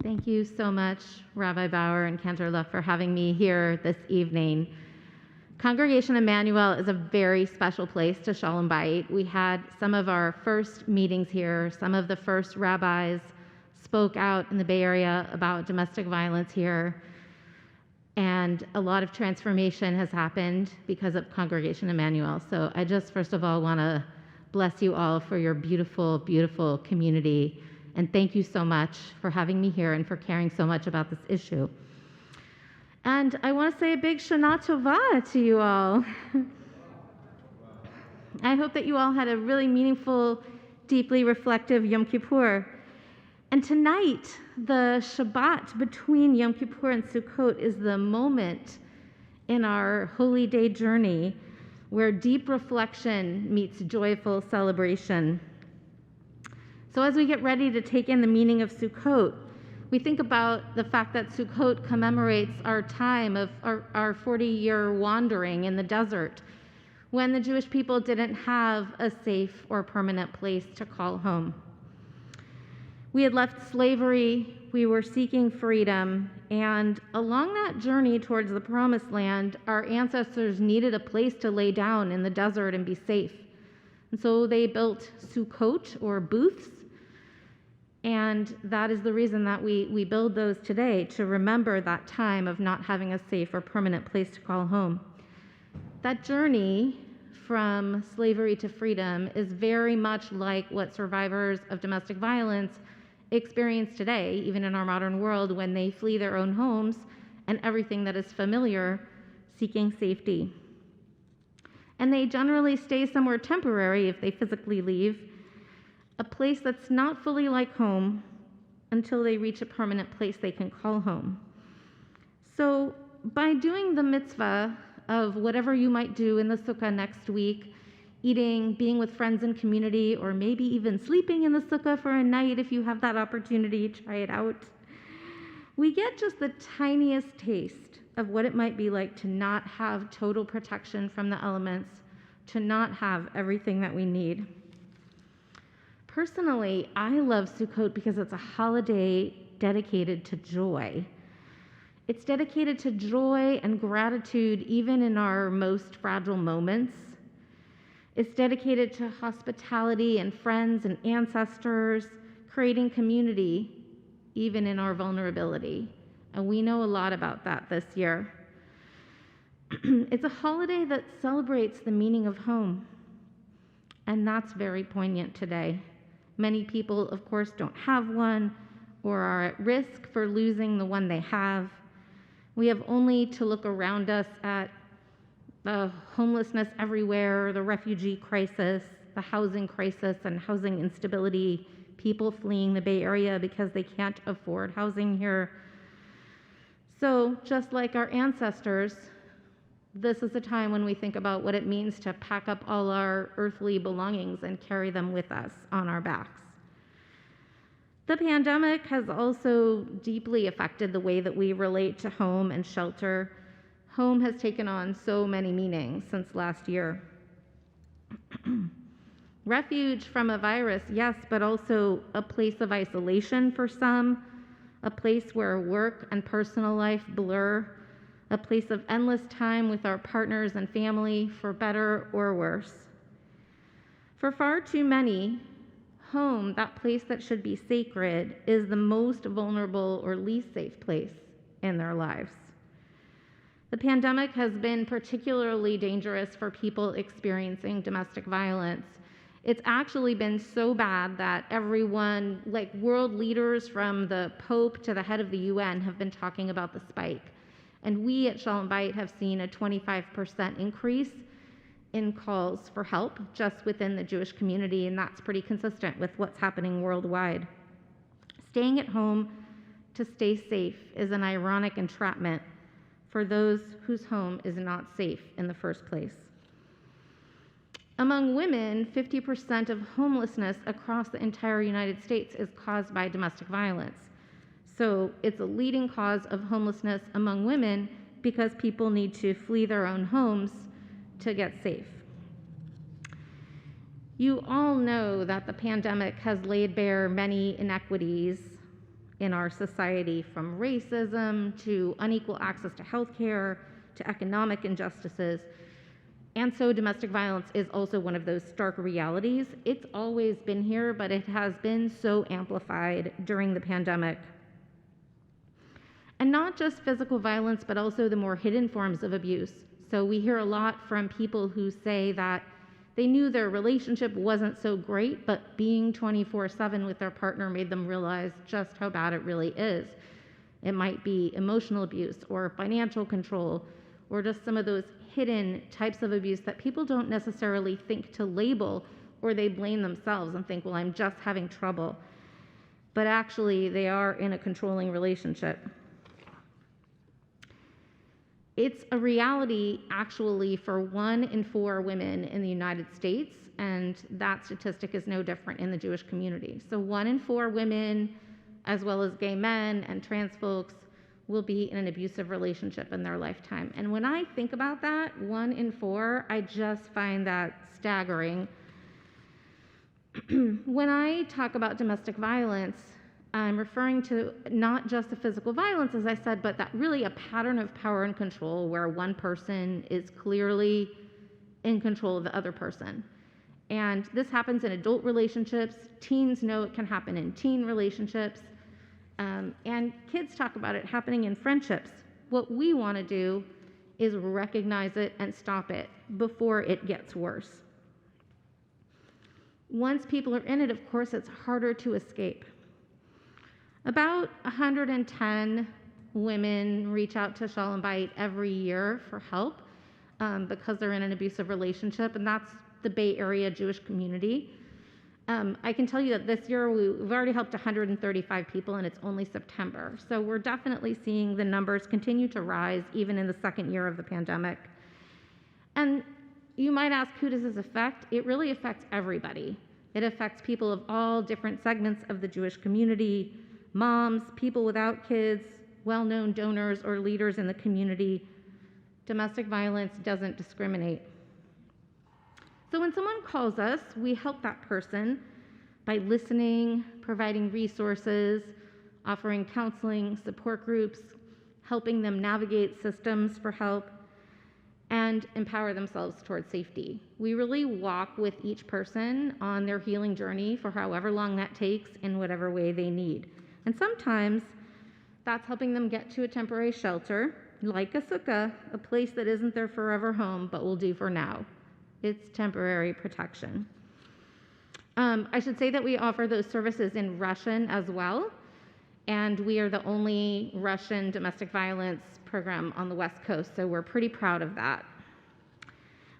Thank you so much, Rabbi Bauer and Cantor Luff, for having me here this evening. Congregation Emanu-El is a very special place to Shalom Bayit. We had some of our first meetings here. Some of the first rabbis spoke out in the Bay Area about domestic violence here. And a lot of transformation has happened because of Congregation Emanu-El. So I just, first of all, want to bless you all for your beautiful, beautiful community. And thank you so much for having me here and for caring so much about this issue. And I want to say a big Shana Tova to you all. I hope that you all had a really meaningful, deeply reflective Yom Kippur. And tonight, the Shabbat between Yom Kippur and Sukkot is the moment in our holy day journey where deep reflection meets joyful celebration. So as we get ready to take in the meaning of Sukkot, we think about the fact that Sukkot commemorates our time of our 40-year wandering in the desert when the Jewish people didn't have a safe or permanent place to call home. We had left slavery, we were seeking freedom, and along that journey towards the Promised Land, our ancestors needed a place to lay down in the desert and be safe. And so they built Sukkot, or booths, and that is the reason that we build those today, to remember that time of not having a safe or permanent place to call home. That journey from slavery to freedom is very much like what survivors of domestic violence experience today, even in our modern world, when they flee their own homes and everything that is familiar, seeking safety. And they generally stay somewhere temporary if they physically leave, a place that's not fully like home until they reach a permanent place they can call home. So by doing the mitzvah of whatever you might do in the sukkah next week, eating, being with friends and community, or maybe even sleeping in the sukkah for a night if you have that opportunity, try it out, we get just the tiniest taste of what it might be like to not have total protection from the elements, to not have everything that we need. Personally, I love Sukkot because it's a holiday dedicated to joy. It's dedicated to joy and gratitude even in our most fragile moments. It's dedicated to hospitality and friends and ancestors, creating community even in our vulnerability. And we know a lot about that this year. It's a holiday that celebrates the meaning of home. And that's very poignant today. Many people, of course, don't have one or are at risk for losing the one they have. We have only to look around us at the homelessness everywhere, the refugee crisis, the housing crisis and housing instability, people fleeing the Bay Area because they can't afford housing here. So just like our ancestors, this is a time when we think about what it means to pack up all our earthly belongings and carry them with us on our backs. The pandemic has also deeply affected the way that we relate to home and shelter. Home has taken on so many meanings since last year. Refuge from a virus, yes, but also a place of isolation for some, a place where work and personal life blur, a place of endless time with our partners and family, for better or worse. For far too many, home, that place that should be sacred, is the most vulnerable or least safe place in their lives. The pandemic has been particularly dangerous for people experiencing domestic violence. It's actually been so bad that everyone, like world leaders from the Pope to the head of the UN, have been talking about the spike. And we at Shalom Bayit have seen a 25% increase in calls for help just within the Jewish community, and that's pretty consistent with what's happening worldwide. Staying at home to stay safe is an ironic entrapment for those whose home is not safe in the first place. Among women, 50% of homelessness across the entire United States is caused by domestic violence. So it's a leading cause of homelessness among women because people need to flee their own homes to get safe. You all know that the pandemic has laid bare many inequities in our society, from racism to unequal access to healthcare to economic injustices. And so domestic violence is also one of those stark realities. It's always been here, but it has been so amplified during the pandemic. And not just physical violence, but also the more hidden forms of abuse. So we hear a lot from people who say that they knew their relationship wasn't so great, but being 24/7 with their partner made them realize just how bad it really is. It might be emotional abuse or financial control, or just some of those hidden types of abuse that people don't necessarily think to label, or they blame themselves and think, well, I'm just having trouble. But actually, they are in a controlling relationship. It's a reality, actually, for 1 in 4 women in the United States, and that statistic is no different in the Jewish community. So 1 in 4 women, as well as gay men and trans folks, will be in an abusive relationship in their lifetime. And when I think about that, 1 in 4, I just find that staggering. When I talk about domestic violence, I'm referring to not just the physical violence, as I said, but that really a pattern of power and control where one person is clearly in control of the other person. And this happens in adult relationships. Teens know it can happen in teen relationships. And kids talk about it happening in friendships. What we want to do is recognize it and stop it before it gets worse. Once people are in it, of course, it's harder to escape. About 110 women reach out to Shalom Bayit every year for help because they're in an abusive relationship, and that's the Bay Area Jewish community. I can tell you that this year we've already helped 135 people, and it's only September. So we're definitely seeing the numbers continue to rise, even in the second year of the pandemic. And you might ask, who does this affect? It really affects everybody. It affects people of all different segments of the Jewish community, moms, people without kids, well-known donors or leaders in the community. Domestic violence doesn't discriminate. So when someone calls us, we help that person by listening, providing resources, offering counseling, support groups, helping them navigate systems for help, and empower themselves towards safety. We really walk with each person on their healing journey for however long that takes in whatever way they need. And sometimes that's helping them get to a temporary shelter, like a sukkah, a place that isn't their forever home, but will do for now. It's temporary protection. I should say that we offer those services in Russian as well, and we are the only Russian domestic violence program on the West Coast, so we're pretty proud of that.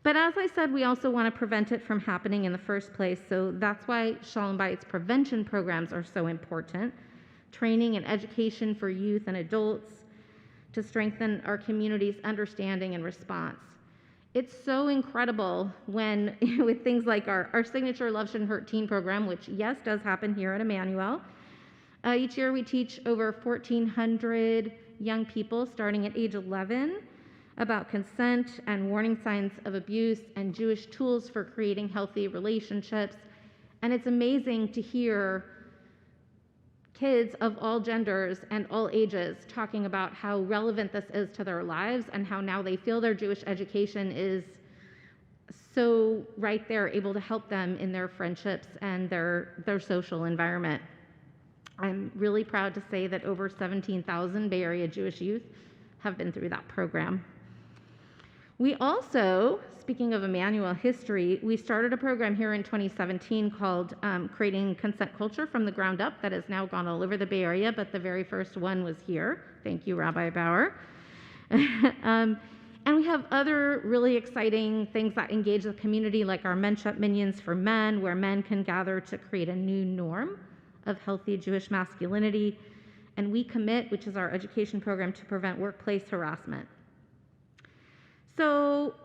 But as I said, we also want to prevent it from happening in the first place, so that's why Shalom Bayit's prevention programs are so important. Training and education for youth and adults to strengthen our community's understanding and response. It's so incredible when, with things like our signature Love Shouldn't Hurt teen program, which, yes, does happen here at Emanu-El. Each year we teach over 1,400 young people starting at age 11 about consent and warning signs of abuse and Jewish tools for creating healthy relationships. And it's amazing to hear kids of all genders and all ages talking about how relevant this is to their lives and how now they feel their Jewish education is so right there, able to help them in their friendships and their social environment. I'm really proud to say that over 17,000 Bay Area Jewish youth have been through that program. We also, speaking of Emanu-El history, we started a program here in 2017 called Creating Consent Culture from the Ground Up that has now gone all over the Bay Area, but the very first one was here. Thank you, Rabbi Bauer. And we have other really exciting things that engage the community, like our Menshep Minions for Men, where men can gather to create a new norm of healthy Jewish masculinity. And We Commit, which is our education program to prevent workplace harassment. So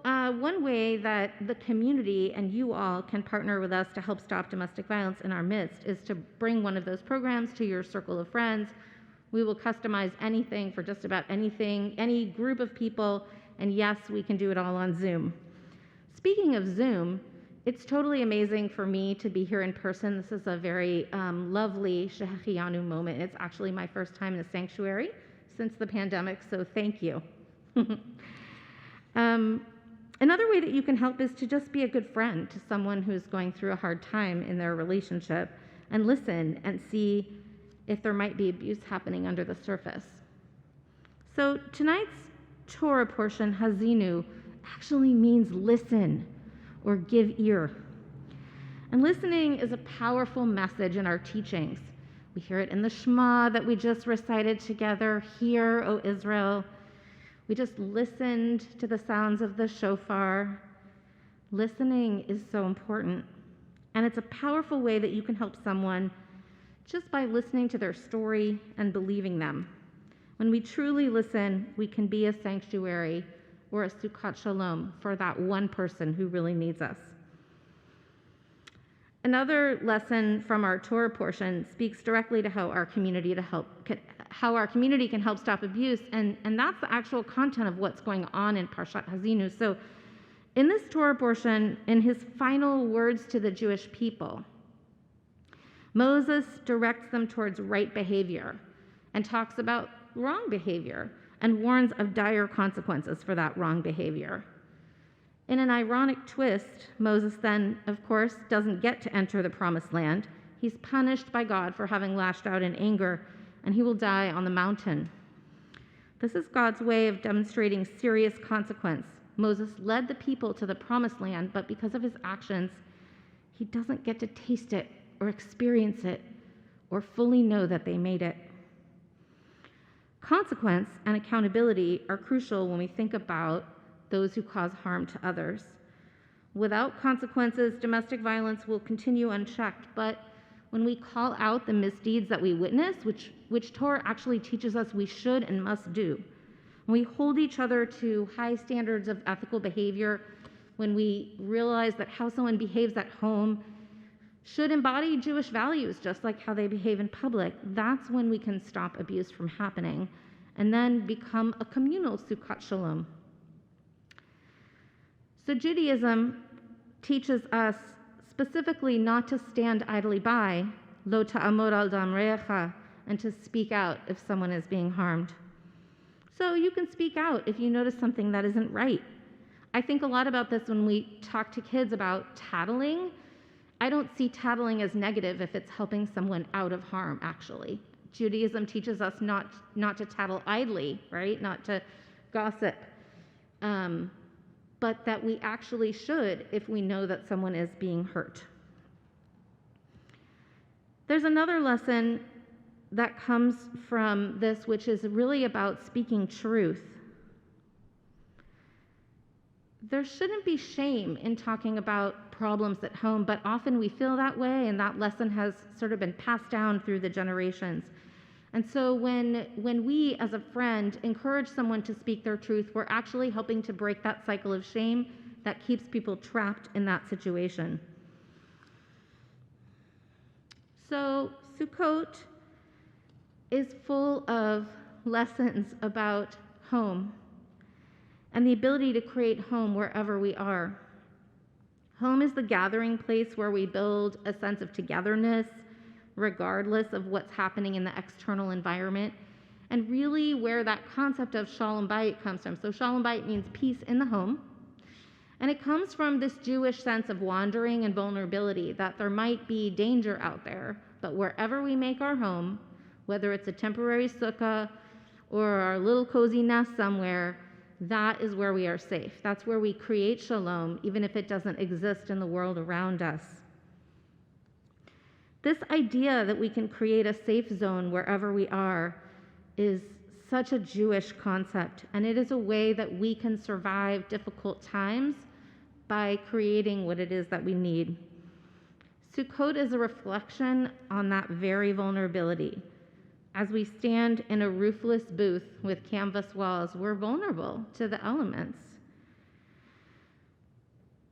one way that the community and you all can partner with us to help stop domestic violence in our midst is to bring one of those programs to your circle of friends. We will customize anything for just about anything, any group of people, and yes, we can do it all on Zoom. Speaking of Zoom, It's totally amazing for me to be here in person. This is a very lovely Shehechianu moment. It's actually my first time in a sanctuary since the pandemic, so thank you. Another way that you can help is to just be a good friend to someone who's going through a hard time in their relationship and listen and see if there might be abuse happening under the surface. So tonight's Torah portion, Hazinu, actually means listen or give ear. And listening is a powerful message in our teachings. We hear it in the Shema that we just recited together. Hear, O Israel. We just listened to the sounds of the shofar. Listening is so important. And it's a powerful way that you can help someone just by listening to their story and believing them. When we truly listen, we can be a sanctuary or a Sukkot Shalom for that one person who really needs us. Another lesson from our Torah portion speaks directly to how our community can help stop abuse, and that's the actual content of what's going on in Parshat Hazinu. So in this Torah portion, in his final words to the Jewish people, Moses directs them towards right behavior and talks about wrong behavior and warns of dire consequences for that wrong behavior. In an ironic twist, Moses then, of course, doesn't get to enter the promised land. He's punished by God for having lashed out in anger, and he will die on the mountain. This is God's way of demonstrating serious consequence. Moses led the people to the promised land, but because of his actions, he doesn't get to taste it or experience it or fully know that they made it. Consequence and accountability are crucial when we think about those who cause harm to others. Without consequences, domestic violence will continue unchecked, but when we call out the misdeeds that we witness, which Torah actually teaches us we should and must do, when we hold each other to high standards of ethical behavior, when we realize that how someone behaves at home should embody Jewish values, just like how they behave in public, that's when we can stop abuse from happening and then become a communal Sukkot Shalom. So Judaism teaches us specifically not to stand idly by, lo ta'amod al dam re'echa, and to speak out if someone is being harmed. So you can speak out if you notice something that isn't right. I think a lot about this when we talk to kids about tattling. I don't see tattling as negative if it's helping someone out of harm, actually. Judaism teaches us not to tattle idly, right? Not to gossip. But that we actually should if we know that someone is being hurt. There's another lesson that comes from this, which is really about speaking truth. There shouldn't be shame in talking about problems at home, but often we feel that way, and that lesson has sort of been passed down through the generations. And so when we, as a friend, encourage someone to speak their truth, we're actually helping to break that cycle of shame that keeps people trapped in that situation. So Sukkot is full of lessons about home and the ability to create home wherever we are. Home is the gathering place where we build a sense of togetherness, regardless of what's happening in the external environment, and really where that concept of Shalom Bayit comes from. So Shalom Bayit means peace in the home, and it comes from this Jewish sense of wandering and vulnerability, that there might be danger out there, but wherever we make our home, whether it's a temporary sukkah or our little cozy nest somewhere, that is where we are safe. That's where we create shalom, even if it doesn't exist in the world around us. This idea that we can create a safe zone wherever we are is such a Jewish concept, and it is a way that we can survive difficult times by creating what it is that we need. Sukkot is a reflection on that very vulnerability. As we stand in a roofless booth with canvas walls, we're vulnerable to the elements.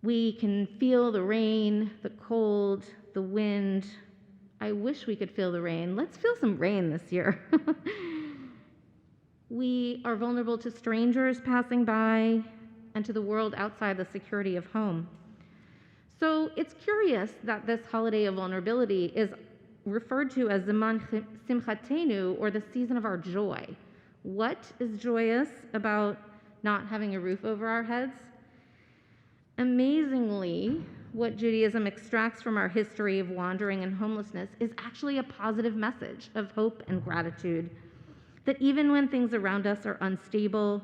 We can feel the rain, the cold, the wind. I wish we could feel the rain. Let's feel some rain this year. We are vulnerable to strangers passing by and to the world outside the security of home. So it's curious that this holiday of vulnerability is referred to as Zaman Simchatenu, or the season of our joy. What is joyous about not having a roof over our heads? Amazingly, what Judaism extracts from our history of wandering and homelessness is actually a positive message of hope and gratitude. That even when things around us are unstable,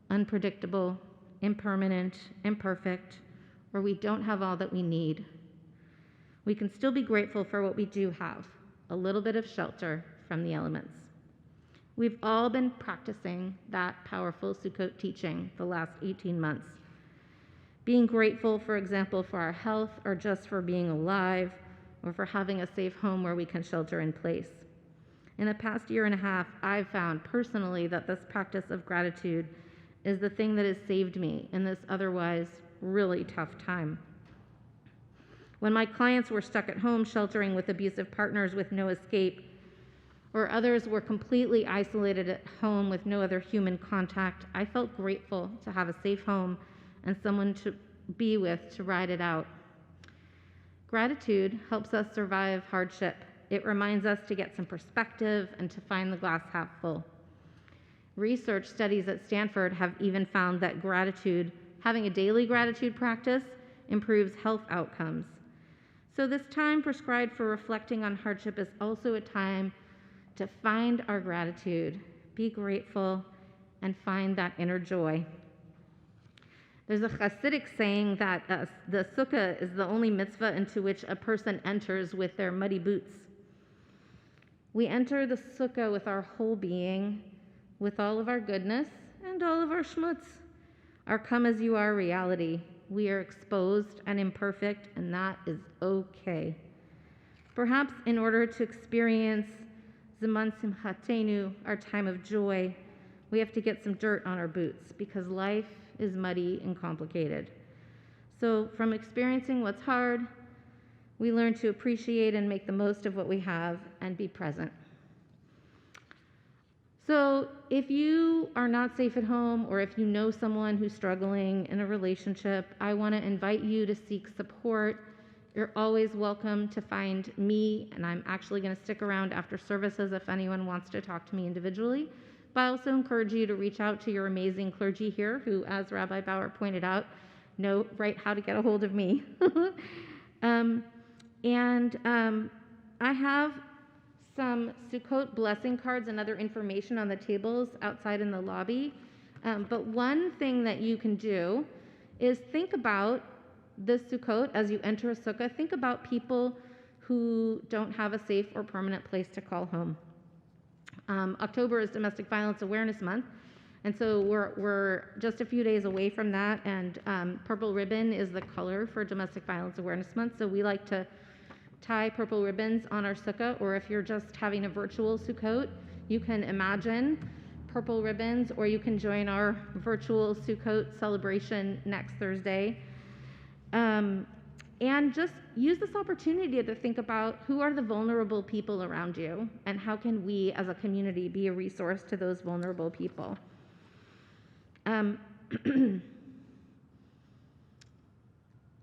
unpredictable, impermanent, imperfect, or we don't have all that we need, we can still be grateful for what we do have, a little bit of shelter from the elements. We've all been practicing that powerful Sukkot teaching the last 18 months. Being grateful, for example, for our health, or just for being alive, or for having a safe home where we can shelter in place. In the past year and a half, I've found personally that this practice of gratitude is the thing that has saved me in this otherwise really tough time. When my clients were stuck at home sheltering with abusive partners with no escape, or others were completely isolated at home with no other human contact, I felt grateful to have a safe home and someone to be with to ride it out. Gratitude helps us survive hardship. It reminds us to get some perspective and to find the glass half full. Research studies at Stanford have even found that gratitude, having a daily gratitude practice, improves health outcomes. So this time prescribed for reflecting on hardship is also a time to find our gratitude, be grateful, and find that inner joy. There's a Hasidic saying that the sukkah is the only mitzvah into which a person enters with their muddy boots. We enter the sukkah with our whole being, with all of our goodness and all of our schmutz, our come-as-you-are reality. We are exposed and imperfect, and that is okay. Perhaps in order to experience Zaman Simchatenu, our time of joy, we have to get some dirt on our boots, because life is muddy and complicated. So from experiencing what's hard, we learn to appreciate and make the most of what we have and be present. So if you are not safe at home, or if you know someone who's struggling in a relationship, I want to invite you to seek support. You're always welcome to find me, and I'm actually going to stick around after services if anyone wants to talk to me individually. But I also encourage you to reach out to your amazing clergy here who, as Rabbi Bauer pointed out, know right how to get a hold of me. I have some Sukkot blessing cards and other information on the tables outside in the lobby. But one thing that you can do is think about this Sukkot as you enter a sukkah. Think about people who don't have a safe or permanent place to call home. October is Domestic Violence Awareness Month, and so we're just a few days away from that, and purple ribbon is the color for Domestic Violence Awareness Month, so we like to tie purple ribbons on our sukkah, or if you're just having a virtual Sukkot, you can imagine purple ribbons, or you can join our virtual Sukkot celebration next Thursday. And just use this opportunity to think about who are the vulnerable people around you, and how can we as a community be a resource to those vulnerable people.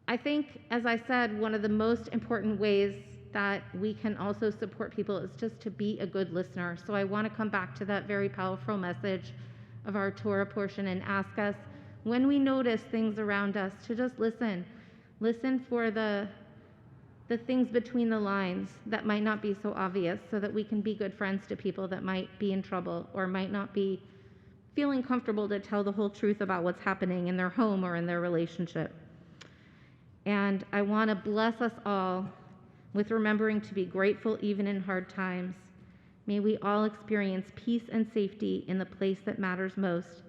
I think, as I said, one of the most important ways that we can also support people is just to be a good listener. So I want to come back to that very powerful message of our Torah portion and ask us, when we notice things around us, to just listen. Listen for the things between the lines that might not be so obvious, so that we can be good friends to people that might be in trouble or might not be feeling comfortable to tell the whole truth about what's happening in their home or in their relationship. And I want to bless us all with remembering to be grateful even in hard times. May we all experience peace and safety in the place that matters most,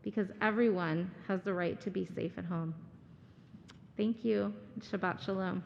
because everyone has the right to be safe at home. Thank you. Shabbat Shalom.